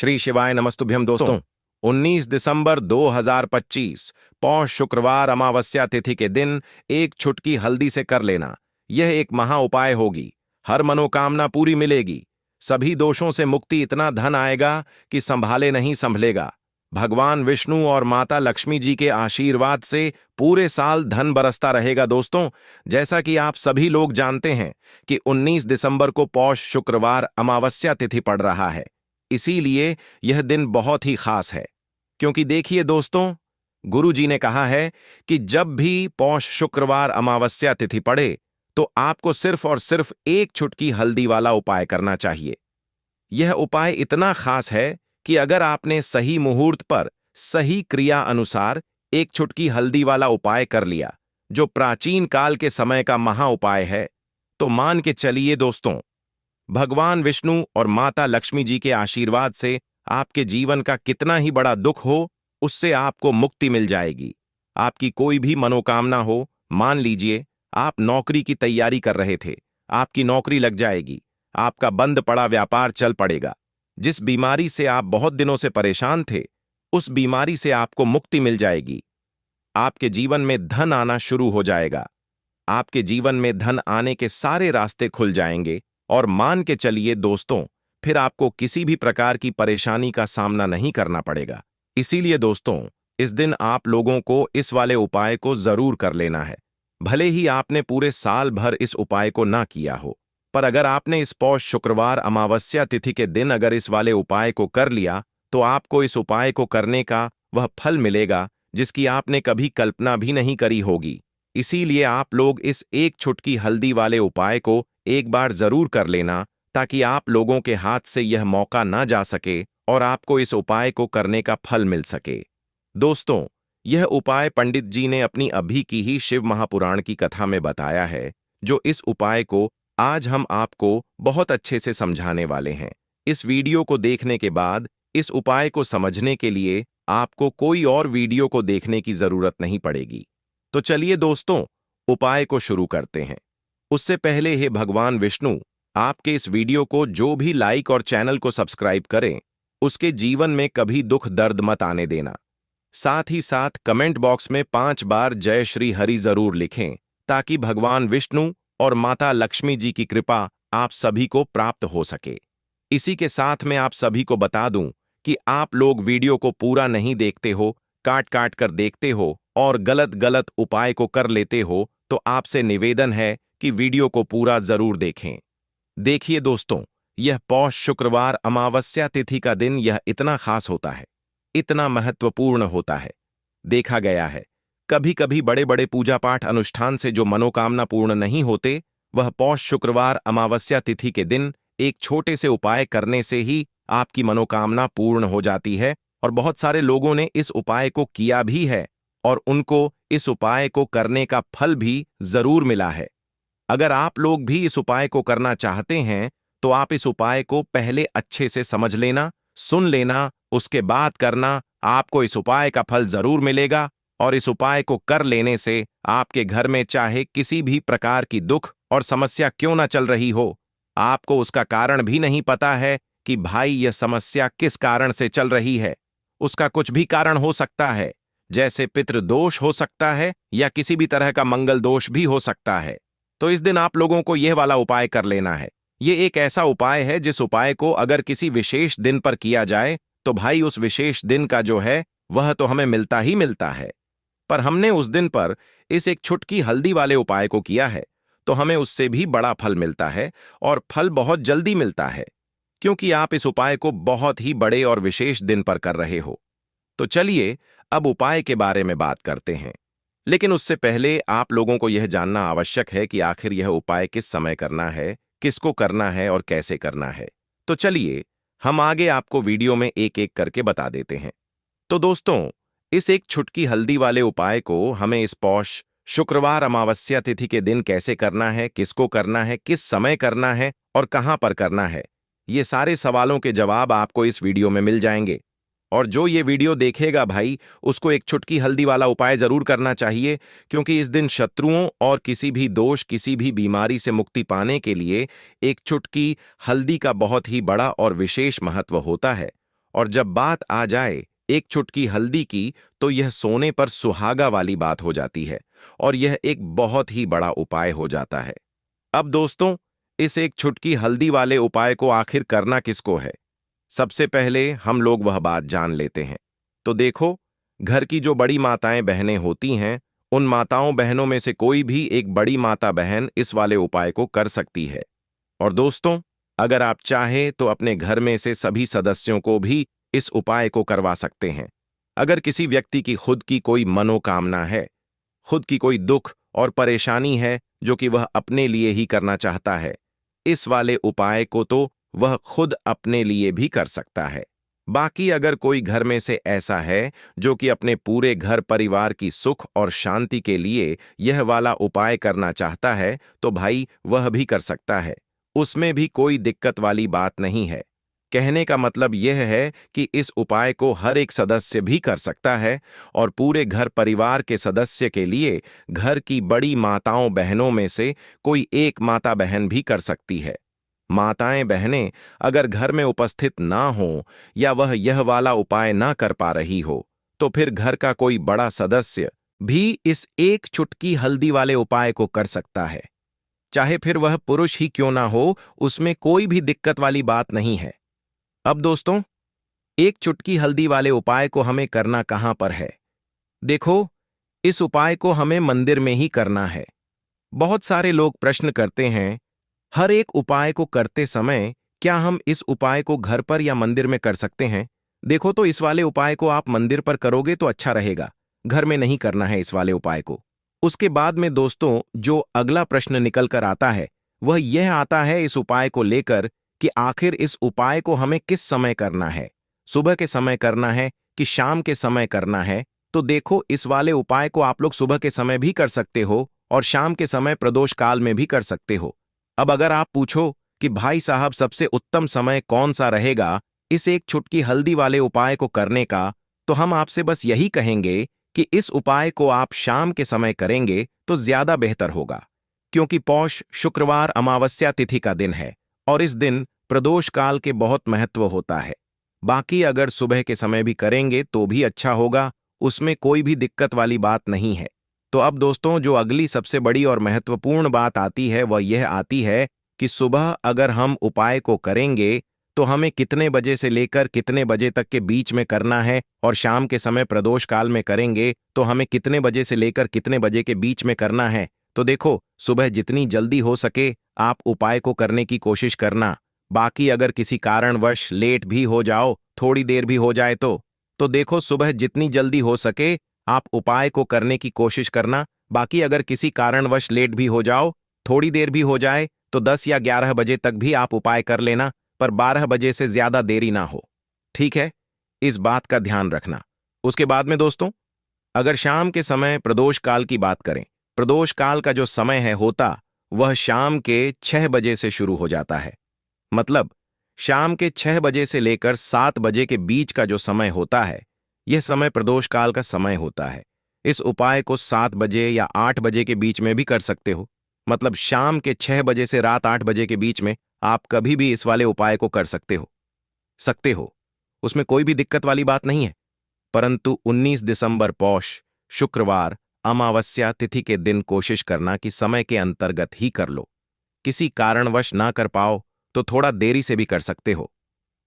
श्री शिवाय नमस्तुभ्यम दोस्तों। 19 दिसंबर 2025 पौष शुक्रवार अमावस्या तिथि के दिन एक चुटकी हल्दी से कर लेना, यह एक महा उपाय होगी। हर मनोकामना पूरी मिलेगी, सभी दोषों से मुक्ति, इतना धन आएगा कि संभाले नहीं संभलेगा। भगवान विष्णु और माता लक्ष्मी जी के आशीर्वाद से पूरे साल धन बरसता रहेगा। दोस्तों, जैसा कि आप सभी लोग जानते हैं कि 19 दिसंबर को पौष शुक्रवार अमावस्या तिथि पड़ रहा है, इसीलिए यह दिन बहुत ही खास है। क्योंकि देखिए दोस्तों, गुरु जी ने कहा है कि जब भी पौष शुक्रवार अमावस्या तिथि पड़े तो आपको सिर्फ और सिर्फ एक चुटकी हल्दी वाला उपाय करना चाहिए। यह उपाय इतना खास है कि अगर आपने सही मुहूर्त पर सही क्रिया अनुसार एक चुटकी हल्दी वाला उपाय कर लिया, जो प्राचीन काल के समय का महा उपाय है, तो मान के चलिए दोस्तों, भगवान विष्णु और माता लक्ष्मी जी के आशीर्वाद से आपके जीवन का कितना ही बड़ा दुख हो, उससे आपको मुक्ति मिल जाएगी। आपकी कोई भी मनोकामना हो, मान लीजिए आप नौकरी की तैयारी कर रहे थे, आपकी नौकरी लग जाएगी, आपका बंद पड़ा व्यापार चल पड़ेगा। जिस बीमारी से आप बहुत दिनों से परेशान थे, उस बीमारी से आपको मुक्ति मिल जाएगी। आपके जीवन में धन आना शुरू हो जाएगा। आपके जीवन में धन आने के सारे रास्ते खुल जाएंगे और मान के चलिए दोस्तों, फिर आपको किसी भी प्रकार की परेशानी का सामना नहीं करना पड़ेगा। इसीलिए दोस्तों, इस दिन आप लोगों को इस वाले उपाय को जरूर कर लेना है। भले ही आपने पूरे साल भर इस उपाय को ना किया हो, पर अगर आपने इस पौष शुक्रवार अमावस्या तिथि के दिन अगर इस वाले उपाय को कर लिया, तो आपको इस उपाय को करने का वह फल मिलेगा जिसकी आपने कभी कल्पना भी नहीं करी होगी। इसीलिए आप लोग इस एक चुटकी हल्दी वाले उपाय को एक बार जरूर कर लेना, ताकि आप लोगों के हाथ से यह मौका ना जा सके और आपको इस उपाय को करने का फल मिल सके। दोस्तों, यह उपाय पंडित जी ने अपनी अभी की ही शिव महापुराण की कथा में बताया है, जो इस उपाय को आज हम आपको बहुत अच्छे से समझाने वाले हैं। इस वीडियो को देखने के बाद इस उपाय को समझने के लिए आपको कोई और वीडियो को देखने की जरूरत नहीं पड़ेगी। तो चलिए दोस्तों, उपाय को शुरू करते हैं। उससे पहले हे भगवान विष्णु, आपके इस वीडियो को जो भी लाइक और चैनल को सब्सक्राइब करें, उसके जीवन में कभी दुख दर्द मत आने देना। साथ ही साथ कमेंट बॉक्स में 5 बार जय श्री हरि जरूर लिखें, ताकि भगवान विष्णु और माता लक्ष्मी जी की कृपा आप सभी को प्राप्त हो सके। इसी के साथ मैं आप सभी को बता दूं कि आप लोग वीडियो को पूरा नहीं देखते हो, काट काट कर देखते हो और गलत गलत उपाय को कर लेते हो, तो आपसे निवेदन है कि वीडियो को पूरा जरूर देखें। देखिए दोस्तों, यह पौष शुक्रवार अमावस्या तिथि का दिन यह इतना खास होता है, इतना महत्वपूर्ण होता है। देखा गया है, कभी कभी बड़े बड़े पूजा पाठ अनुष्ठान से जो मनोकामना पूर्ण नहीं होते, वह पौष शुक्रवार अमावस्या तिथि के दिन एक छोटे से उपाय करने से ही आपकी मनोकामना पूर्ण हो जाती है। और बहुत सारे लोगों ने इस उपाय को किया भी है और उनको इस उपाय को करने का फल भी जरूर मिला है। अगर आप लोग भी इस उपाय को करना चाहते हैं, तो आप इस उपाय को पहले अच्छे से समझ लेना, सुन लेना, उसके बाद करना। आपको इस उपाय का फल जरूर मिलेगा और इस उपाय को कर लेने से आपके घर में चाहे किसी भी प्रकार की दुख और समस्या क्यों ना चल रही हो, आपको उसका कारण भी नहीं पता है कि भाई यह समस्या किस कारण से चल रही है। उसका कुछ भी कारण हो सकता है, जैसे पितृदोष हो सकता है या किसी भी तरह का मंगल दोष भी हो सकता है। तो इस दिन आप लोगों को यह वाला उपाय कर लेना है। ये एक ऐसा उपाय है जिस उपाय को अगर किसी विशेष दिन पर किया जाए, तो भाई उस विशेष दिन का जो है वह तो हमें मिलता ही मिलता है। पर हमने उस दिन पर इस एक चुटकी हल्दी वाले उपाय को किया है, तो हमें उससे भी बड़ा फल मिलता है और फल बहुत जल्दी मिलता है, क्योंकि आप इस उपाय को बहुत ही बड़े और विशेष दिन पर कर रहे हो। तो चलिए अब उपाय के बारे में बात करते हैं। लेकिन उससे पहले आप लोगों को यह जानना आवश्यक है कि आखिर यह उपाय किस समय करना है, किसको करना है और कैसे करना है। तो चलिए हम आगे आपको वीडियो में एक एक करके बता देते हैं। तो दोस्तों, इस एक चुटकी हल्दी वाले उपाय को हमें इस पौष शुक्रवार अमावस्या तिथि के दिन कैसे करना है, किसको करना है, किस समय करना है और कहां पर करना है, ये सारे सवालों के जवाब आपको इस वीडियो में मिल जाएंगे। और जो ये वीडियो देखेगा भाई, उसको एक चुटकी हल्दी वाला उपाय जरूर करना चाहिए, क्योंकि इस दिन शत्रुओं और किसी भी दोष, किसी भी बीमारी से मुक्ति पाने के लिए एक चुटकी हल्दी का बहुत ही बड़ा और विशेष महत्व होता है। और जब बात आ जाए एक चुटकी हल्दी की, तो यह सोने पर सुहागा वाली बात हो जाती है और यह एक बहुत ही बड़ा उपाय हो जाता है। अब दोस्तों, इस एक चुटकी हल्दी वाले उपाय को आखिर करना किसको है? सबसे पहले हम लोग वह बात जान लेते हैं। तो देखो, घर की जो बड़ी माताएं बहनें होती हैं, उन माताओं बहनों में से कोई भी एक बड़ी माता बहन इस वाले उपाय को कर सकती है। और दोस्तों, अगर आप चाहें तो अपने घर में से सभी सदस्यों को भी इस उपाय को करवा सकते हैं। अगर किसी व्यक्ति की खुद की कोई मनोकामना है, खुद की कोई दुख और परेशानी है जो कि वह अपने लिए ही करना चाहता है, इस वाले उपाय को तो वह खुद अपने लिए भी कर सकता है। बाकी अगर कोई घर में से ऐसा है जो कि अपने पूरे घर परिवार की सुख और शांति के लिए यह वाला उपाय करना चाहता है, तो भाई वह भी कर सकता है। उसमें भी कोई दिक्कत वाली बात नहीं है। कहने का मतलब यह है कि इस उपाय को हर एक सदस्य भी कर सकता है और पूरे घर परिवार के सदस्य के लिए घर की बड़ी माताओं बहनों में से कोई एक माता बहन भी कर सकती है। माताएं बहनें अगर घर में उपस्थित ना हो या वह यह वाला उपाय ना कर पा रही हो, तो फिर घर का कोई बड़ा सदस्य भी इस एक चुटकी हल्दी वाले उपाय को कर सकता है। चाहे फिर वह पुरुष ही क्यों ना हो, उसमें कोई भी दिक्कत वाली बात नहीं है। अब दोस्तों, एक चुटकी हल्दी वाले उपाय को हमें करना कहां पर है? देखो, इस उपाय को हमें मंदिर में ही करना है। बहुत सारे लोग प्रश्न करते हैं, हर एक उपाय को करते समय क्या हम इस उपाय को घर पर या मंदिर में कर सकते हैं? देखो, तो इस वाले उपाय को आप मंदिर पर करोगे तो अच्छा रहेगा, घर में नहीं करना है इस वाले उपाय को। उसके बाद में दोस्तों, जो अगला प्रश्न निकल कर आता है वह यह आता है इस उपाय को लेकर कि आखिर इस उपाय को हमें किस समय करना है, सुबह के समय करना है कि शाम के समय करना है? तो देखो, इस वाले उपाय को आप लोग सुबह के समय भी कर सकते हो और शाम के समय प्रदोष काल में भी कर सकते हो। अब अगर आप पूछो कि भाई साहब सबसे उत्तम समय कौन सा रहेगा इस एक चुटकी हल्दी वाले उपाय को करने का, तो हम आपसे बस यही कहेंगे कि इस उपाय को आप शाम के समय करेंगे तो ज्यादा बेहतर होगा, क्योंकि पौष शुक्रवार अमावस्या तिथि का दिन है और इस दिन प्रदोष काल के बहुत महत्व होता है। बाकी अगर सुबह के समय भी करेंगे तो भी अच्छा होगा, उसमें कोई भी दिक्कत वाली बात नहीं है। तो अब दोस्तों, जो अगली सबसे बड़ी और महत्वपूर्ण बात आती है वह यह आती है कि सुबह अगर हम उपाय को करेंगे तो हमें कितने बजे से लेकर कितने बजे तक के बीच में करना है, और शाम के समय प्रदोष काल में करेंगे तो हमें कितने बजे से लेकर कितने बजे के बीच में करना है। तो देखो, सुबह जितनी जल्दी हो सके आप उपाय को करने की कोशिश करना। बाकी अगर किसी कारणवश लेट भी हो जाओ, थोड़ी देर भी हो जाए तो देखो, सुबह जितनी जल्दी हो सके आप उपाय को करने की कोशिश करना। बाकी अगर किसी कारणवश लेट भी हो जाओ, थोड़ी देर भी हो जाए, तो 10 या 11 बजे तक भी आप उपाय कर लेना, पर 12 बजे से ज्यादा देरी ना हो। ठीक है, इस बात का ध्यान रखना। उसके बाद में दोस्तों, अगर शाम के समय प्रदोष काल की बात करें, प्रदोष काल का जो समय है होता वह शाम के 6 बजे से शुरू हो जाता है। मतलब शाम के 6 बजे से लेकर 7 बजे के बीच का जो समय होता है, यह समय प्रदोष काल का समय होता है। इस उपाय को 7 बजे या 8 बजे के बीच में भी कर सकते हो। मतलब शाम के 6 बजे से रात 8 बजे के बीच में आप कभी भी इस वाले उपाय को कर सकते हो, उसमें कोई भी दिक्कत वाली बात नहीं है। परंतु 19 दिसंबर पौष शुक्रवार अमावस्या तिथि के दिन कोशिश करना कि समय के अंतर्गत ही कर लो। किसी कारणवश ना कर पाओ तो थोड़ा देरी से भी कर सकते हो।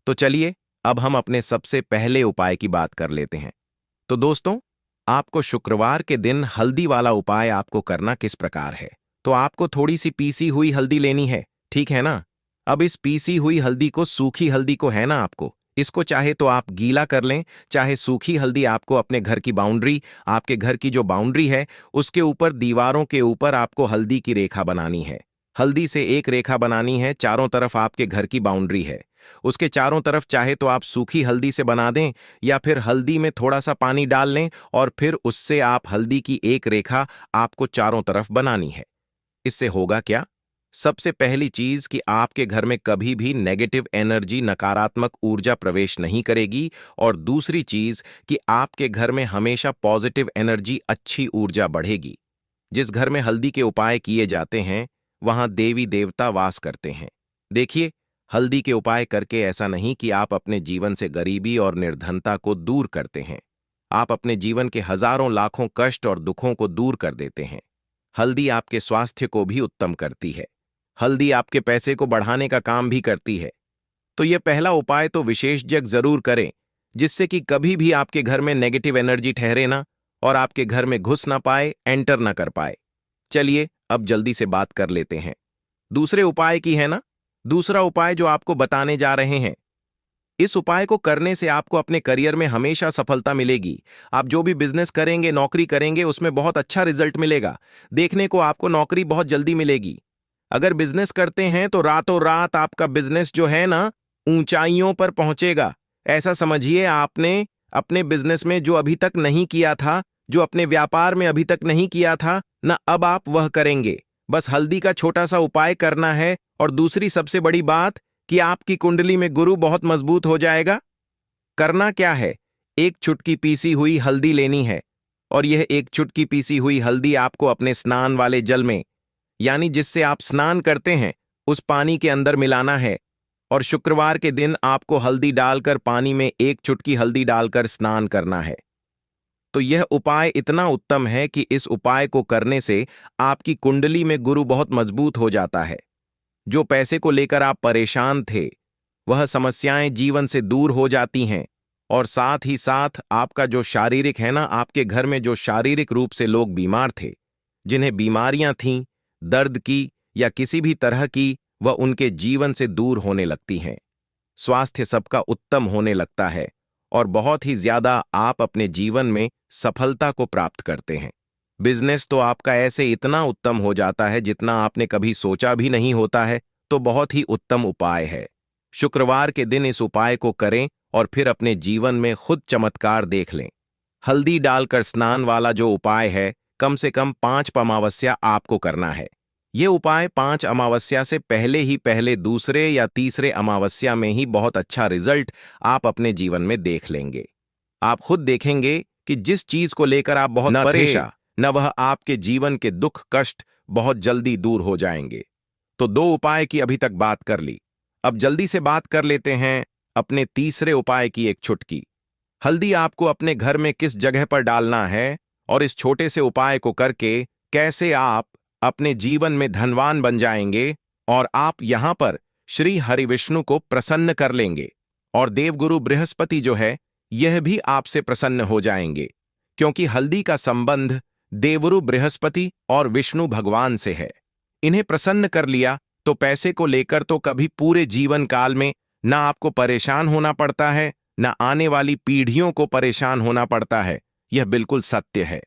तो चलिए, अब हम अपने सबसे पहले उपाय की बात कर लेते हैं। तो दोस्तों, आपको शुक्रवार के दिन हल्दी वाला उपाय आपको करना किस प्रकार है? तो आपको थोड़ी सी पीसी हुई हल्दी लेनी है, ठीक है ना? अब इस पीसी हुई हल्दी को, सूखी हल्दी को है ना, आपको इसको चाहे तो आप गीला कर लें, चाहे सूखी हल्दी आपको अपने घर की बाउंड्री, आपके घर की जो बाउंड्री है उसके ऊपर, दीवारों के ऊपर आपको हल्दी की रेखा बनानी है। हल्दी से एक रेखा बनानी है, चारों तरफ आपके घर की बाउंड्री है, उसके चारों तरफ चाहे तो आप सूखी हल्दी से बना दें या फिर हल्दी में थोड़ा सा पानी डाल लें और फिर उससे आप हल्दी की एक रेखा आपको चारों तरफ बनानी है। इससे होगा क्या? सबसे पहली चीज कि आपके घर में कभी भी नेगेटिव एनर्जी, नकारात्मक ऊर्जा प्रवेश नहीं करेगी, और दूसरी चीज कि आपके घर में हमेशा पॉजिटिव एनर्जी, अच्छी ऊर्जा बढ़ेगी। जिस घर में हल्दी के उपाय किए जाते हैं वहां देवी देवता वास करते हैं। देखिए, हल्दी के उपाय करके ऐसा नहीं कि आप अपने जीवन से गरीबी और निर्धनता को दूर करते हैं। आप अपने जीवन के हजारों लाखों कष्ट और दुखों को दूर कर देते हैं। हल्दी आपके स्वास्थ्य को भी उत्तम करती है। हल्दी आपके पैसे को बढ़ाने का काम भी करती है। तो यह पहला उपाय तो विशेषज्ञ जरूर करें, जिससे कि कभी भी आपके घर में नेगेटिव एनर्जी ठहरे ना और आपके घर में घुस ना पाए, एंटर ना कर पाए। चलिए अब जल्दी से बात कर लेते हैं दूसरे उपाय की, है ना। दूसरा उपाय जो आपको बताने जा रहे हैं, इस उपाय को करने से आपको अपने करियर में हमेशा सफलता मिलेगी। आप जो भी बिजनेस करेंगे, नौकरी करेंगे, उसमें बहुत अच्छा रिजल्ट मिलेगा। देखने को आपको नौकरी बहुत जल्दी मिलेगी। अगर बिजनेस करते हैं तो रातों रात आपका बिजनेस जो है ना, ऊंचाइयों पर पहुंचेगा। ऐसा समझिए, आपने अपने बिजनेस में जो अभी तक नहीं किया था, जो अपने व्यापार में अभी तक नहीं किया था ना, अब आप वह करेंगे। बस हल्दी का छोटा सा उपाय करना है। और दूसरी सबसे बड़ी बात कि आपकी कुंडली में गुरु बहुत मजबूत हो जाएगा। करना क्या है, एक चुटकी पीसी हुई हल्दी लेनी है। और यह एक चुटकी पीसी हुई हल्दी आपको अपने स्नान वाले जल में, यानी जिससे आप स्नान करते हैं, उस पानी के अंदर मिलाना है। और शुक्रवार के दिन आपको हल्दी डालकर पानी में एक चुटकी हल्दी डालकर स्नान करना है। तो यह उपाय इतना उत्तम है कि इस उपाय को करने से आपकी कुंडली में गुरु बहुत मजबूत हो जाता है। जो पैसे को लेकर आप परेशान थे, वह समस्याएं जीवन से दूर हो जाती हैं। और साथ ही साथ आपका जो शारीरिक है ना, आपके घर में जो शारीरिक रूप से लोग बीमार थे, जिन्हें बीमारियां थीं, दर्द की या किसी भी तरह की, वह उनके जीवन से दूर होने लगती हैं। स्वास्थ्य सबका उत्तम होने लगता है और बहुत ही ज्यादा आप अपने जीवन में सफलता को प्राप्त करते हैं। बिजनेस तो आपका ऐसे इतना उत्तम हो जाता है जितना आपने कभी सोचा भी नहीं होता है। तो बहुत ही उत्तम उपाय है। शुक्रवार के दिन इस उपाय को करें और फिर अपने जीवन में खुद चमत्कार देख लें। हल्दी डालकर स्नान वाला जो उपाय है, कम से कम 5 अमावस्या आपको करना है। ये उपाय 5 अमावस्या से पहले ही पहले दूसरे या तीसरे अमावस्या में ही बहुत अच्छा रिजल्ट आप अपने जीवन में देख लेंगे। आप खुद देखेंगे कि जिस चीज को लेकर आप बहुत परेशान न, वह आपके जीवन के दुख कष्ट बहुत जल्दी दूर हो जाएंगे। तो 2 उपाय की अभी तक बात कर ली। अब जल्दी से बात कर लेते हैं अपने तीसरे उपाय की, एक चुटकी हल्दी आपको अपने घर में किस जगह पर डालना है और इस छोटे से उपाय को करके कैसे आप अपने जीवन में धनवान बन जाएंगे और आप यहां पर श्री हरि विष्णु को प्रसन्न कर लेंगे। और देवगुरु बृहस्पति जो है, यह भी आपसे प्रसन्न हो जाएंगे, क्योंकि हल्दी का संबंध देवगुरु बृहस्पति और विष्णु भगवान से है। इन्हें प्रसन्न कर लिया तो पैसे को लेकर तो कभी पूरे जीवन काल में ना आपको परेशान होना पड़ता है, ना आने वाली पीढ़ियों को परेशान होना पड़ता है। यह बिल्कुल सत्य है।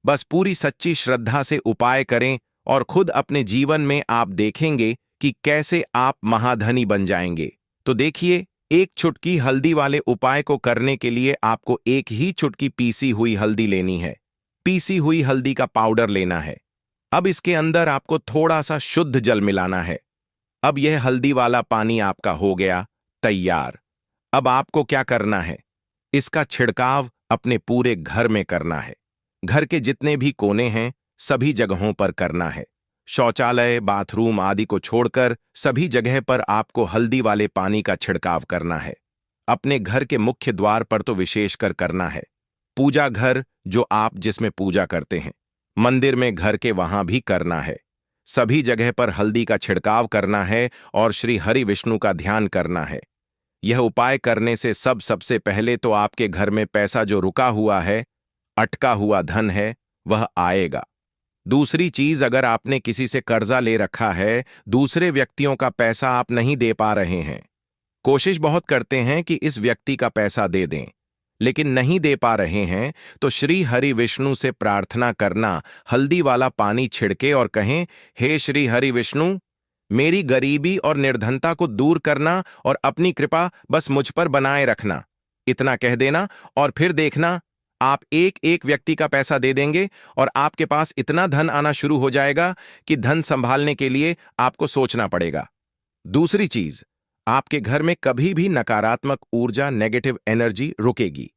बस पूरी सच्ची श्रद्धा से उपाय करें और खुद अपने जीवन में आप देखेंगे कि कैसे आप महाधनी बन जाएंगे। तो देखिए, एक चुटकी हल्दी वाले उपाय को करने के लिए आपको एक ही चुटकी पीसी हुई हल्दी लेनी है। पीसी हुई हल्दी का पाउडर लेना है। अब इसके अंदर आपको थोड़ा सा शुद्ध जल मिलाना है। अब यह हल्दी वाला पानी आपका हो गया तैयार। अब आपको क्या करना है, इसका छिड़काव अपने पूरे घर में करना है। घर के जितने भी कोने हैं, सभी जगहों पर करना है। शौचालय, बाथरूम आदि को छोड़कर सभी जगह पर आपको हल्दी वाले पानी का छिड़काव करना है। अपने घर के मुख्य द्वार पर तो विशेषकर करना है। पूजा घर जो आप जिसमें पूजा करते हैं, मंदिर में घर के वहां भी करना है। सभी जगह पर हल्दी का छिड़काव करना है और श्री हरि विष्णु का ध्यान करना है। यह उपाय करने से सबसे पहले तो आपके घर में पैसा जो रुका हुआ है, अटका हुआ धन है, वह आएगा। दूसरी चीज, अगर आपने किसी से कर्जा ले रखा है, दूसरे व्यक्तियों का पैसा आप नहीं दे पा रहे हैं, कोशिश बहुत करते हैं कि इस व्यक्ति का पैसा दे दें, लेकिन नहीं दे पा रहे हैं, तो श्री हरि विष्णु से प्रार्थना करना, हल्दी वाला पानी छिड़के और कहें, हे श्री हरि विष्णु, मेरी गरीबी और निर्धनता को दूर करना और अपनी कृपा बस मुझ पर बनाए रखना। इतना कह देना और फिर देखना, आप एक एक व्यक्ति का पैसा दे देंगे और आपके पास इतना धन आना शुरू हो जाएगा कि धन संभालने के लिए आपको सोचना पड़ेगा। दूसरी चीज, आपके घर में कभी भी नकारात्मक ऊर्जा, नेगेटिव एनर्जी रुकेगी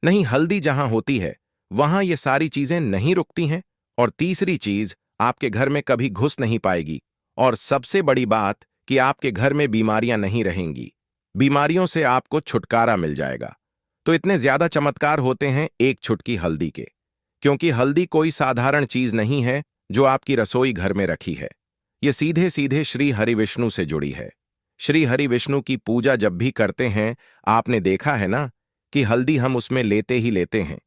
नहीं। हल्दी जहां होती है, वहां ये सारी चीजें नहीं रुकती हैं। और तीसरी चीज, आपके घर में कभी घुस नहीं पाएगी। और सबसे बड़ी बात कि आपके घर में बीमारियां नहीं रहेंगी। बीमारियों से आपको छुटकारा मिल जाएगा। तो इतने ज्यादा चमत्कार होते हैं एक चुटकी हल्दी के, क्योंकि हल्दी कोई साधारण चीज नहीं है जो आपकी रसोई घर में रखी है। ये सीधे सीधे श्री हरि विष्णु से जुड़ी है। श्री हरि विष्णु की पूजा जब भी करते हैं, आपने देखा है ना कि हल्दी हम उसमें लेते ही लेते हैं।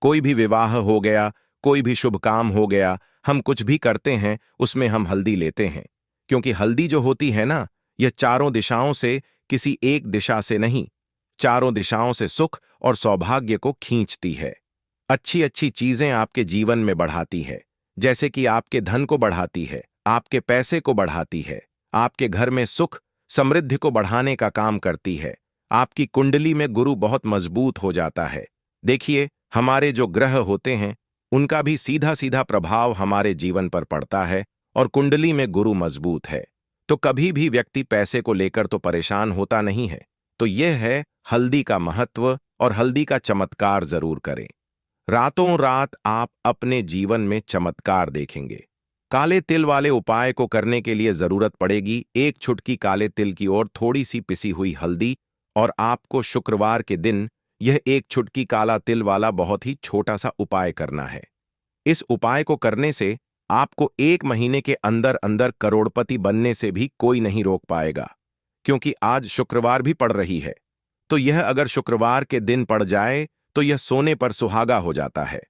कोई भी विवाह हो गया, कोई भी शुभ काम हो गया, हम कुछ भी करते हैं उसमें हम हल्दी लेते हैं, क्योंकि हल्दी जो होती है ना, यह चारों दिशाओं से, किसी एक दिशा से नहीं, चारों दिशाओं से सुख और सौभाग्य को खींचती है। अच्छी अच्छी चीजें आपके जीवन में बढ़ाती है, जैसे कि आपके धन को बढ़ाती है, आपके पैसे को बढ़ाती है, आपके घर में सुख समृद्धि को बढ़ाने का काम करती है। आपकी कुंडली में गुरु बहुत मजबूत हो जाता है। देखिए, हमारे जो ग्रह होते हैं उनका भी सीधा सीधा प्रभाव हमारे जीवन पर पड़ता है, और कुंडली में गुरु मजबूत है तो कभी भी व्यक्ति पैसे को लेकर तो परेशान होता नहीं है। तो यह है हल्दी का महत्व, और हल्दी का चमत्कार जरूर करें। रातों रात आप अपने जीवन में चमत्कार देखेंगे। काले तिल वाले उपाय को करने के लिए जरूरत पड़ेगी एक चुटकी काले तिल की और थोड़ी सी पिसी हुई हल्दी, और आपको शुक्रवार के दिन यह एक चुटकी काला तिल वाला बहुत ही छोटा सा उपाय करना है। इस उपाय को करने से आपको 1 महीने के अंदर अंदर करोड़पति बनने से भी कोई नहीं रोक पाएगा, क्योंकि आज शुक्रवार भी पड़ रही है। तो यह अगर शुक्रवार के दिन पड़ जाए तो यह सोने पर सुहागा हो जाता है।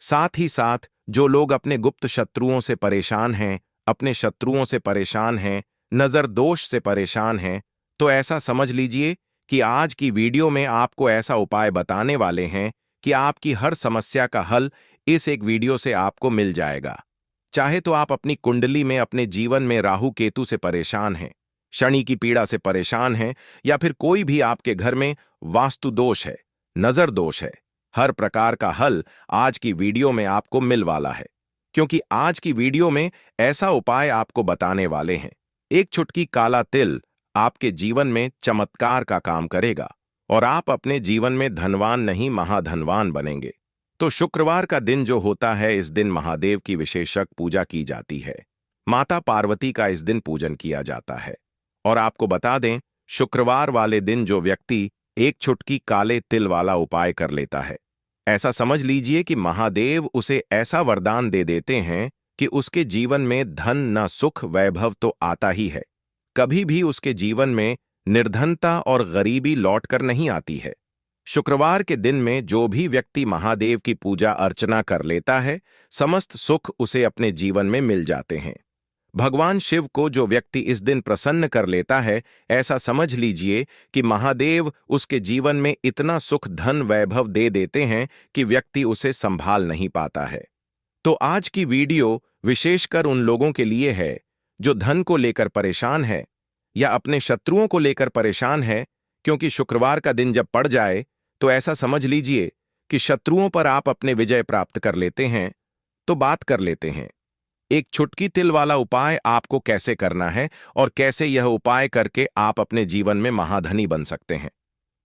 साथ ही साथ जो लोग अपने गुप्त शत्रुओं से परेशान हैं, अपने शत्रुओं से परेशान हैं, नजर दोष से परेशान हैं, तो ऐसा समझ लीजिए कि आज की वीडियो में आपको ऐसा उपाय बताने वाले हैं कि आपकी हर समस्या का हल इस एक वीडियो से आपको मिल जाएगा। चाहे तो आप अपनी कुंडली में अपने जीवन में राहु केतु से परेशान हैं, शनि की पीड़ा से परेशान हैं, या फिर कोई भी आपके घर में वास्तु दोष है, नजर दोष है, हर प्रकार का हल आज की वीडियो में आपको मिल वाला है। क्योंकि आज की वीडियो में ऐसा उपाय आपको बताने वाले हैं। एक चुटकी काला तिल आपके जीवन में चमत्कार का काम करेगा, और आप अपने जीवन में धनवान नहीं महाधनवान बनेंगे। तो शुक्रवार का दिन जो होता है, इस दिन महादेव की विशेषक पूजा की जाती है। माता पार्वती का इस दिन पूजन किया जाता है। और आपको बता दें, शुक्रवार वाले दिन जो व्यक्ति एक चुटकी काले तिल वाला उपाय कर लेता है, ऐसा समझ लीजिए कि महादेव उसे ऐसा वरदान दे देते हैं कि उसके जीवन में धन न सुख वैभव तो आता ही है, कभी भी उसके जीवन में निर्धनता और गरीबी लौटकर नहीं आती है। शुक्रवार के दिन में जो भी व्यक्ति महादेव की पूजा अर्चना कर लेता है, समस्त सुख उसे अपने जीवन में मिल जाते हैं। भगवान शिव को जो व्यक्ति इस दिन प्रसन्न कर लेता है, ऐसा समझ लीजिए कि महादेव उसके जीवन में इतना सुख धन वैभव दे देते हैं कि व्यक्ति उसे संभाल नहीं पाता है। तो आज की वीडियो विशेषकर उन लोगों के लिए है जो धन को लेकर परेशान है या अपने शत्रुओं को लेकर परेशान है, क्योंकि शुक्रवार का दिन जब पड़ जाए तो ऐसा समझ लीजिए कि शत्रुओं पर आप अपने विजय प्राप्त कर लेते हैं। तो बात कर लेते हैं एक चुटकी तिल वाला उपाय आपको कैसे करना है, और कैसे यह उपाय करके आप अपने जीवन में महाधनी बन सकते हैं।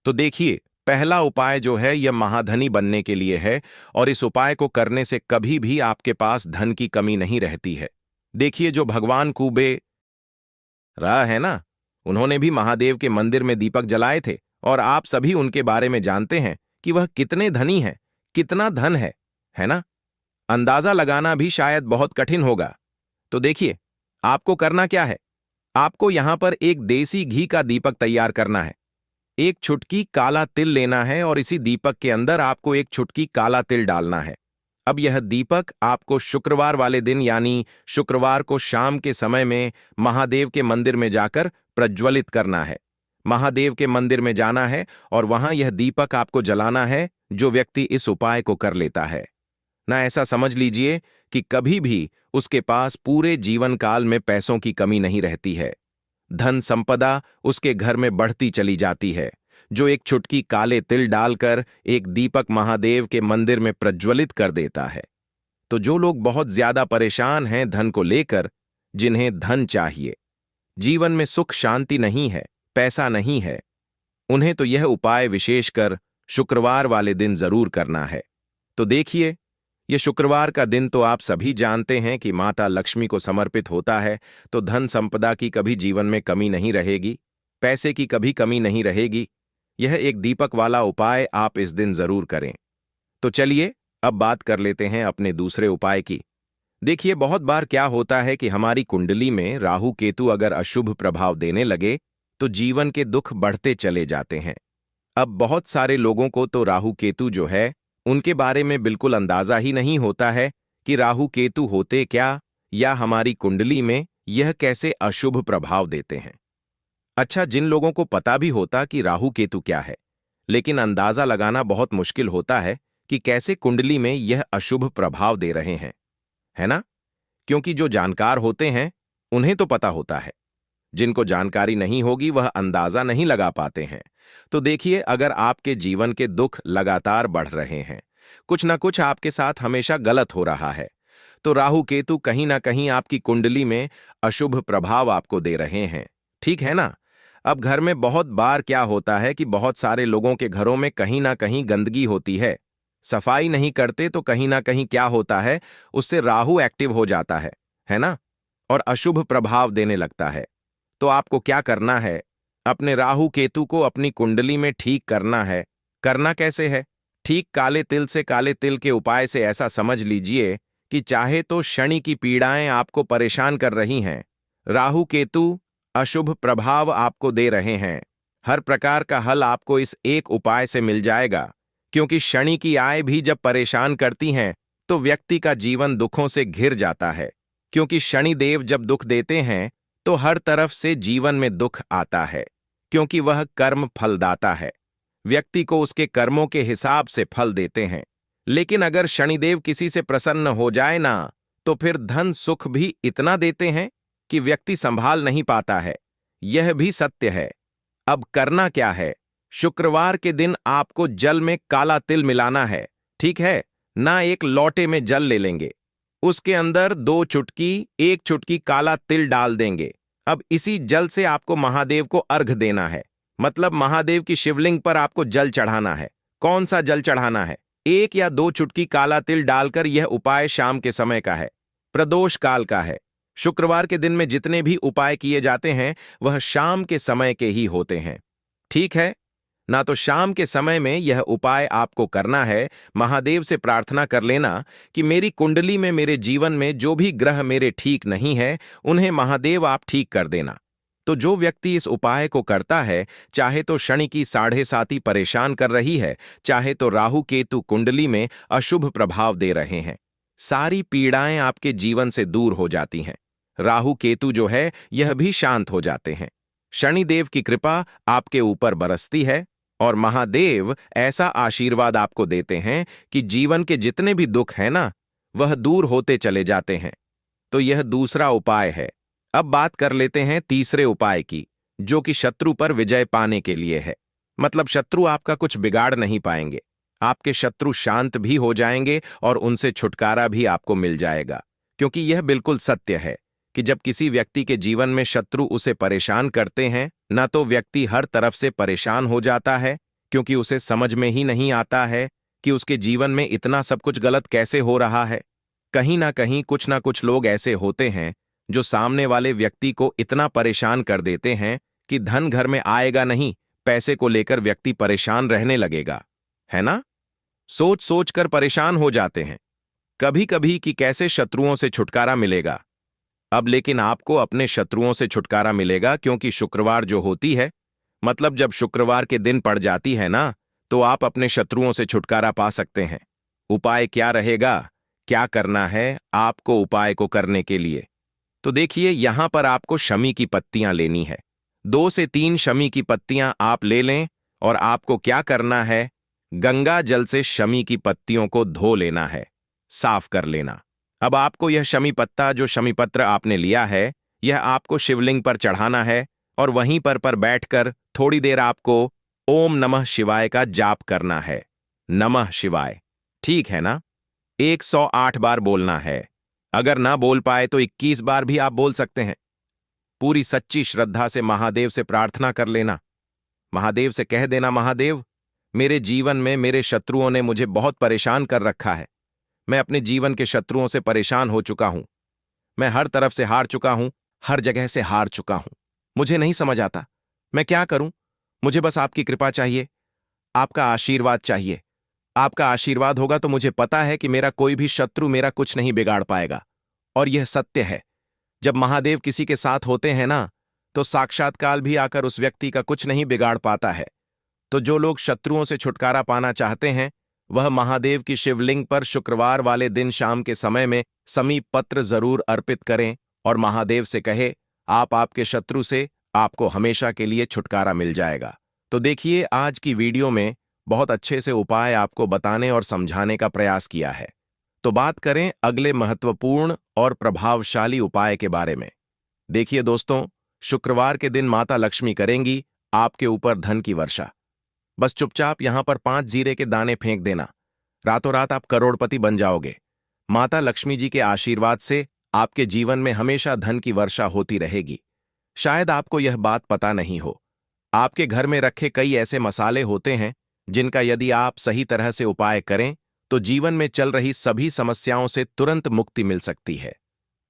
तो देखिए, पहला उपाय जो है यह महाधनी बनने के लिए है, और इस उपाय को करने से कभी भी आपके पास धन की कमी नहीं रहती है। देखिए, जो भगवान कुबेर है ना, उन्होंने भी महादेव के मंदिर में दीपक जलाए थे, और आप सभी उनके बारे में जानते हैं कि वह कितने धनी हैं, कितना धन है ना। अंदाजा लगाना भी शायद बहुत कठिन होगा। तो देखिए, आपको करना क्या है, आपको यहां पर एक देसी घी का दीपक तैयार करना है। एक चुटकी काला तिल लेना है, और इसी दीपक के अंदर आपको एक चुटकी काला तिल डालना है। अब यह दीपक आपको शुक्रवार वाले दिन यानी शुक्रवार को शाम के समय में महादेव के मंदिर में जाकर प्रज्वलित करना है। महादेव के मंदिर में जाना है और वहां यह दीपक आपको जलाना है। जो व्यक्ति इस उपाय को कर लेता है ना, ऐसा समझ लीजिए कि कभी भी उसके पास पूरे जीवन काल में पैसों की कमी नहीं रहती है। धन संपदा उसके घर में बढ़ती चली जाती है। जो एक चुटकी काले तिल डालकर एक दीपक महादेव के मंदिर में प्रज्वलित कर देता है। तो जो लोग बहुत ज्यादा परेशान हैं धन को लेकर, जिन्हें धन चाहिए, जीवन में सुख शांति नहीं है, पैसा नहीं है, उन्हें तो यह उपाय विशेषकर शुक्रवार वाले दिन जरूर करना है। तो देखिए, ये शुक्रवार का दिन तो आप सभी जानते हैं कि माता लक्ष्मी को समर्पित होता है, तो धन संपदा की कभी जीवन में कमी नहीं रहेगी, पैसे की कभी कमी नहीं रहेगी। यह एक दीपक वाला उपाय आप इस दिन जरूर करें। तो चलिए अब बात कर लेते हैं अपने दूसरे उपाय की। देखिए, बहुत बार क्या होता है कि हमारी कुंडली में राहु केतु अगर अशुभ प्रभाव देने लगे तो जीवन के दुख बढ़ते चले जाते हैं। अब बहुत सारे लोगों को तो राहु केतु जो है उनके बारे में बिल्कुल अंदाजा ही नहीं होता है कि राहु केतु होते क्या, या हमारी कुंडली में यह कैसे अशुभ प्रभाव देते हैं। अच्छा, जिन लोगों को पता भी होता कि राहु केतु क्या है, लेकिन अंदाजा लगाना बहुत मुश्किल होता है कि कैसे कुंडली में यह अशुभ प्रभाव दे रहे हैं, है ना? क्योंकि जो जानकार होते हैं उन्हें तो पता होता है, जिनको जानकारी नहीं होगी वह अंदाजा नहीं लगा पाते हैं। तो देखिए, अगर आपके जीवन के दुख लगातार बढ़ रहे हैं, कुछ ना कुछ आपके साथ हमेशा गलत हो रहा है, तो राहु केतु कहीं ना कहीं आपकी कुंडली में अशुभ प्रभाव आपको दे रहे हैं। ठीक है ना? अब घर में बहुत बार क्या होता है कि बहुत सारे लोगों के घरों में कहीं ना कहीं गंदगी होती है, सफाई नहीं करते तो कहीं ना कहीं क्या होता है, उससे राहु एक्टिव हो जाता है ना? और अशुभ प्रभाव देने लगता है। तो आपको क्या करना है, अपने राहु केतु को अपनी कुंडली में ठीक करना है। करना कैसे है? ठीक काले तिल से काले तिल के उपाय से ऐसा समझ लीजिए कि चाहे तो शनि की पीड़ाएं आपको परेशान कर रही हैं, राहु केतु अशुभ प्रभाव आपको दे रहे हैं, हर प्रकार का हल आपको इस एक उपाय से मिल जाएगा। क्योंकि शनि की आय भी जब परेशान करती हैं तो व्यक्ति का जीवन दुखों से घिर जाता है। क्योंकि शनि देव जब दुख देते हैं तो हर तरफ से जीवन में दुख आता है, क्योंकि वह कर्म फलदाता है। व्यक्ति को उसके कर्मों के हिसाब से फल देते हैं। लेकिन अगर शनिदेव किसी से प्रसन्न हो जाए ना, तो फिर धन सुख भी इतना देते हैं कि व्यक्ति संभाल नहीं पाता है। यह भी सत्य है। अब करना क्या है? शुक्रवार के दिन आपको जल में काला तिल मिलाना है, ठीक है ना? एक लोटे में जल ले लेंगे, उसके अंदर 1 चुटकी काला तिल डाल देंगे। अब इसी जल से आपको महादेव को अर्घ देना है, मतलब महादेव की शिवलिंग पर आपको जल चढ़ाना है। कौन सा जल चढ़ाना है? 1 या 2 चुटकी काला तिल डालकर। यह उपाय शाम के समय का है, प्रदोष काल का है। शुक्रवार के दिन में जितने भी उपाय किए जाते हैं वह शाम के समय के ही होते हैं, ठीक है ना? तो शाम के समय में यह उपाय आपको करना है। महादेव से प्रार्थना कर लेना कि मेरी कुंडली में, मेरे जीवन में जो भी ग्रह मेरे ठीक नहीं है उन्हें महादेव आप ठीक कर देना। तो जो व्यक्ति इस उपाय को करता है, चाहे तो शनि की 7.5 परेशान कर रही है, चाहे तो राहु केतु कुंडली में अशुभ प्रभाव दे रहे हैं, सारी पीड़ाएं आपके जीवन से दूर हो जाती हैं। राहु केतु जो है यह भी शांत हो जाते हैं। शनिदेव की कृपा आपके ऊपर बरसती है और महादेव ऐसा आशीर्वाद आपको देते हैं कि जीवन के जितने भी दुख हैं ना, वह दूर होते चले जाते हैं। तो यह दूसरा उपाय है। अब बात कर लेते हैं तीसरे उपाय की, जो कि शत्रु पर विजय पाने के लिए है। मतलब शत्रु आपका कुछ बिगाड़ नहीं पाएंगे, आपके शत्रु शांत भी हो जाएंगे और उनसे छुटकारा भी आपको मिल जाएगा। क्योंकि यह बिल्कुल सत्य है कि जब किसी व्यक्ति के जीवन में शत्रु उसे परेशान करते हैं ना, तो व्यक्ति हर तरफ से परेशान हो जाता है, क्योंकि उसे समझ में ही नहीं आता है कि उसके जीवन में इतना सब कुछ गलत कैसे हो रहा है। कहीं ना कहीं कुछ ना कुछ लोग ऐसे होते हैं जो सामने वाले व्यक्ति को इतना परेशान कर देते हैं कि धन घर में आएगा नहीं, पैसे को लेकर व्यक्ति परेशान रहने लगेगा, है ना? सोच सोच कर परेशान हो जाते हैं कभी कभी कि कैसे शत्रुओं से छुटकारा मिलेगा। अब लेकिन आपको अपने शत्रुओं से छुटकारा मिलेगा, क्योंकि शुक्रवार जो होती है, मतलब जब शुक्रवार के दिन पड़ जाती है ना, तो आप अपने शत्रुओं से छुटकारा पा सकते हैं। उपाय क्या रहेगा, क्या करना है आपको उपाय को करने के लिए? तो देखिए, यहां पर आपको शमी की पत्तियां लेनी है। 2 से 3 शमी की पत्तियां आप ले लें और आपको क्या करना है, गंगा जल से शमी की पत्तियों को धो लेना है, साफ कर लेना। अब आपको यह शमी पत्ता, जो शमी पत्र आपने लिया है, यह आपको शिवलिंग पर चढ़ाना है और वहीं पर बैठकर थोड़ी देर आपको ओम नमः शिवाय का जाप करना है। नमः शिवाय, ठीक है ना? 108 बार बोलना है। अगर ना बोल पाए तो 21 बार भी आप बोल सकते हैं। पूरी सच्ची श्रद्धा से महादेव से प्रार्थना कर लेना। महादेव से कह देना, महादेव, मेरे जीवन में मेरे शत्रुओं ने मुझे बहुत परेशान कर रखा है। मैं अपने जीवन के शत्रुओं से परेशान हो चुका हूं। मैं हर तरफ से हार चुका हूं, हर जगह से हार चुका हूं। मुझे नहीं समझ आता मैं क्या करूं। मुझे बस आपकी कृपा चाहिए, आपका आशीर्वाद चाहिए। आपका आशीर्वाद होगा तो मुझे पता है कि मेरा कोई भी शत्रु मेरा कुछ नहीं बिगाड़ पाएगा। और यह सत्य है, जब महादेव किसी के साथ होते हैं ना, तो साक्षात काल भी आकर उस व्यक्ति का कुछ नहीं बिगाड़ पाता है। तो जो लोग शत्रुओं से छुटकारा पाना चाहते हैं, वह महादेव की शिवलिंग पर शुक्रवार वाले दिन शाम के समय में समीप पत्र जरूर अर्पित करें और महादेव से कहे, आप आपके शत्रु से आपको हमेशा के लिए छुटकारा मिल जाएगा। तो देखिए, आज की वीडियो में बहुत अच्छे से उपाय आपको बताने और समझाने का प्रयास किया है। तो बात करें अगले महत्वपूर्ण और प्रभावशाली उपाय के बारे में। देखिए दोस्तों, शुक्रवार के दिन माता लक्ष्मी करेंगी आपके ऊपर धन की वर्षा। बस चुपचाप यहां पर 5 जीरे के दाने फेंक देना, रातों रात आप करोड़पति बन जाओगे। माता लक्ष्मी जी के आशीर्वाद से आपके जीवन में हमेशा धन की वर्षा होती रहेगी। शायद आपको यह बात पता नहीं हो, आपके घर में रखे कई ऐसे मसाले होते हैं जिनका यदि आप सही तरह से उपाय करें तो जीवन में चल रही सभी समस्याओं से तुरंत मुक्ति मिल सकती है।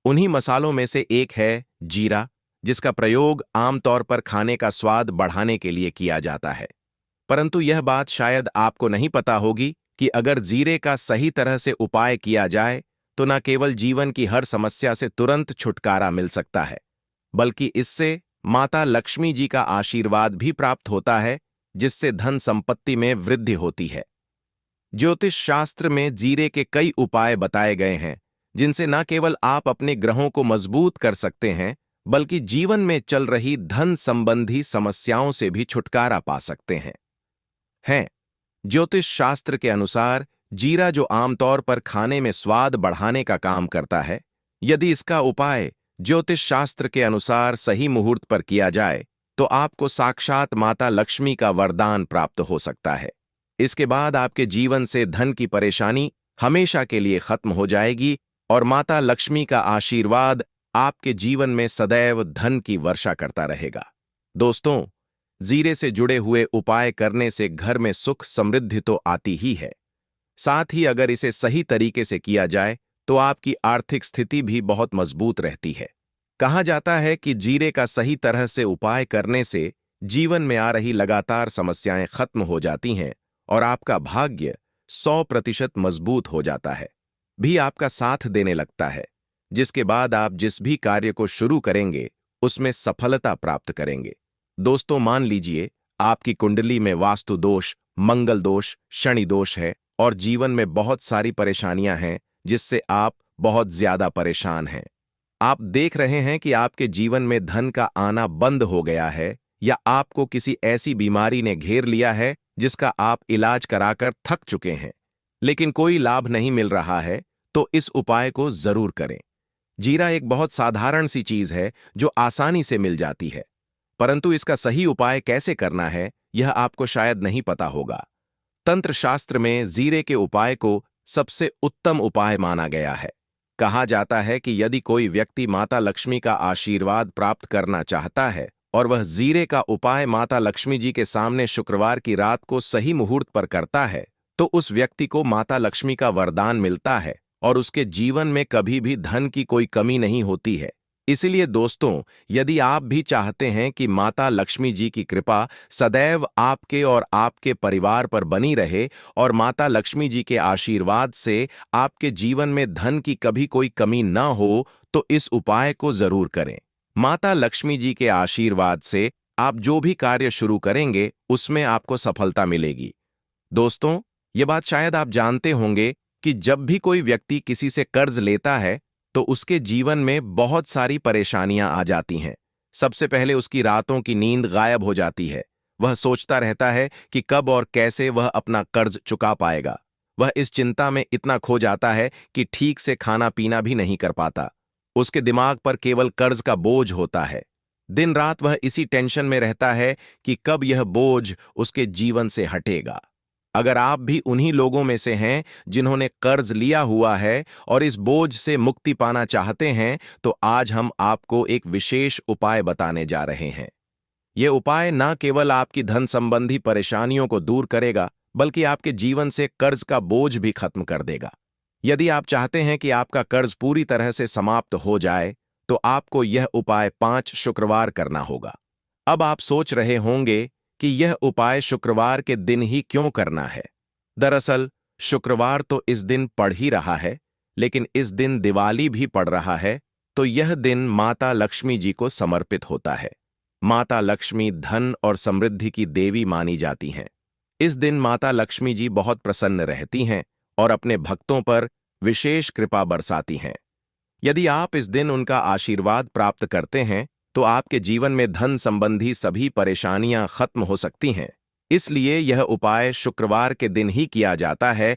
उन्हीं मसालों में से एक है जीरा, जिसका प्रयोग आमतौर पर खाने का स्वाद बढ़ाने के लिए किया जाता है। परंतु यह बात शायद आपको नहीं पता होगी कि अगर जीरे का सही तरह से उपाय किया जाए तो न केवल जीवन की हर समस्या से तुरंत छुटकारा मिल सकता है, बल्कि इससे माता लक्ष्मी जी का आशीर्वाद भी प्राप्त होता है, जिससे धन संपत्ति में वृद्धि होती है। ज्योतिष शास्त्र में जीरे के कई उपाय बताए गए हैं, जिनसे न केवल आप अपने ग्रहों को मजबूत कर सकते हैं, बल्कि जीवन में चल रही धन संबंधी समस्याओं से भी छुटकारा पा सकते हैं। ज्योतिष शास्त्र के अनुसार जीरा, जो आमतौर पर खाने में स्वाद बढ़ाने का काम करता है, यदि इसका उपाय ज्योतिष शास्त्र के अनुसार सही मुहूर्त पर किया जाए तो आपको साक्षात माता लक्ष्मी का वरदान प्राप्त हो सकता है। इसके बाद आपके जीवन से धन की परेशानी हमेशा के लिए खत्म हो जाएगी और माता लक्ष्मी का आशीर्वाद आपके जीवन में सदैव धन की वर्षा करता रहेगा। दोस्तों, जीरे से जुड़े हुए उपाय करने से घर में सुख समृद्धि तो आती ही है, साथ ही अगर इसे सही तरीके से किया जाए तो आपकी आर्थिक स्थिति भी बहुत मजबूत रहती है। कहा जाता है कि जीरे का सही तरह से उपाय करने से जीवन में आ रही लगातार समस्याएं खत्म हो जाती हैं और आपका भाग्य 100% मजबूत हो जाता है, भी आपका साथ देने लगता है, जिसके बाद आप जिस भी कार्य को शुरू करेंगे उसमें सफलता प्राप्त करेंगे। दोस्तों, मान लीजिए आपकी कुंडली में वास्तु दोष, मंगल दोष, शनि दोष है और जीवन में बहुत सारी परेशानियां हैं जिससे आप बहुत ज्यादा परेशान हैं। आप देख रहे हैं कि आपके जीवन में धन का आना बंद हो गया है या आपको किसी ऐसी बीमारी ने घेर लिया है जिसका आप इलाज कराकर थक चुके हैं, लेकिन कोई लाभ नहीं मिल रहा है, तो इस उपाय को जरूर करें। जीरा एक बहुत साधारण सी चीज है जो आसानी से मिल जाती है, परंतु इसका सही उपाय कैसे करना है यह आपको शायद नहीं पता होगा। तंत्र शास्त्र में जीरे के उपाय को सबसे उत्तम उपाय माना गया है। कहा जाता है कि यदि कोई व्यक्ति माता लक्ष्मी का आशीर्वाद प्राप्त करना चाहता है और वह जीरे का उपाय माता लक्ष्मी जी के सामने शुक्रवार की रात को सही मुहूर्त पर करता है, तो उस व्यक्ति को माता लक्ष्मी का वरदान मिलता है और उसके जीवन में कभी भी धन की कोई कमी नहीं होती है। इसलिए दोस्तों, यदि आप भी चाहते हैं कि माता लक्ष्मी जी की कृपा सदैव आपके और आपके परिवार पर बनी रहे और माता लक्ष्मी जी के आशीर्वाद से आपके जीवन में धन की कभी कोई कमी न हो, तो इस उपाय को जरूर करें। माता लक्ष्मी जी के आशीर्वाद से आप जो भी कार्य शुरू करेंगे उसमें आपको सफलता मिलेगी। दोस्तों, ये बात शायद आप जानते होंगे कि जब भी कोई व्यक्ति किसी से कर्ज लेता है तो उसके जीवन में बहुत सारी परेशानियां आ जाती हैं। सबसे पहले उसकी रातों की नींद गायब हो जाती है। वह सोचता रहता है कि कब और कैसे वह अपना कर्ज चुका पाएगा। वह इस चिंता में इतना खो जाता है कि ठीक से खाना पीना भी नहीं कर पाता। उसके दिमाग पर केवल कर्ज का बोझ होता है। दिन रात वह इसी टेंशन में रहता है कि कब यह बोझ उसके जीवन से हटेगा। अगर आप भी उन्हीं लोगों में से हैं जिन्होंने कर्ज लिया हुआ है और इस बोझ से मुक्ति पाना चाहते हैं, तो आज हम आपको एक विशेष उपाय बताने जा रहे हैं। यह उपाय न केवल आपकी धन संबंधी परेशानियों को दूर करेगा, बल्कि आपके जीवन से कर्ज का बोझ भी खत्म कर देगा। यदि आप चाहते हैं कि आपका कर्ज पूरी तरह से समाप्त हो जाए, तो आपको यह उपाय 5 शुक्रवार करना होगा। अब आप सोच रहे होंगे कि यह उपाय शुक्रवार के दिन ही क्यों करना है। दरअसल, शुक्रवार तो इस दिन पड़ ही रहा है, लेकिन इस दिन दिवाली भी पड़ रहा है, तो यह दिन माता लक्ष्मी जी को समर्पित होता है। माता लक्ष्मी धन और समृद्धि की देवी मानी जाती हैं। इस दिन माता लक्ष्मी जी बहुत प्रसन्न रहती हैं और अपने भक्तों पर विशेष कृपा बरसाती हैं। यदि आप इस दिन उनका आशीर्वाद प्राप्त करते हैं, तो आपके जीवन में धन संबंधी सभी परेशानियां खत्म हो सकती हैं। इसलिए यह उपाय शुक्रवार के दिन ही किया जाता है,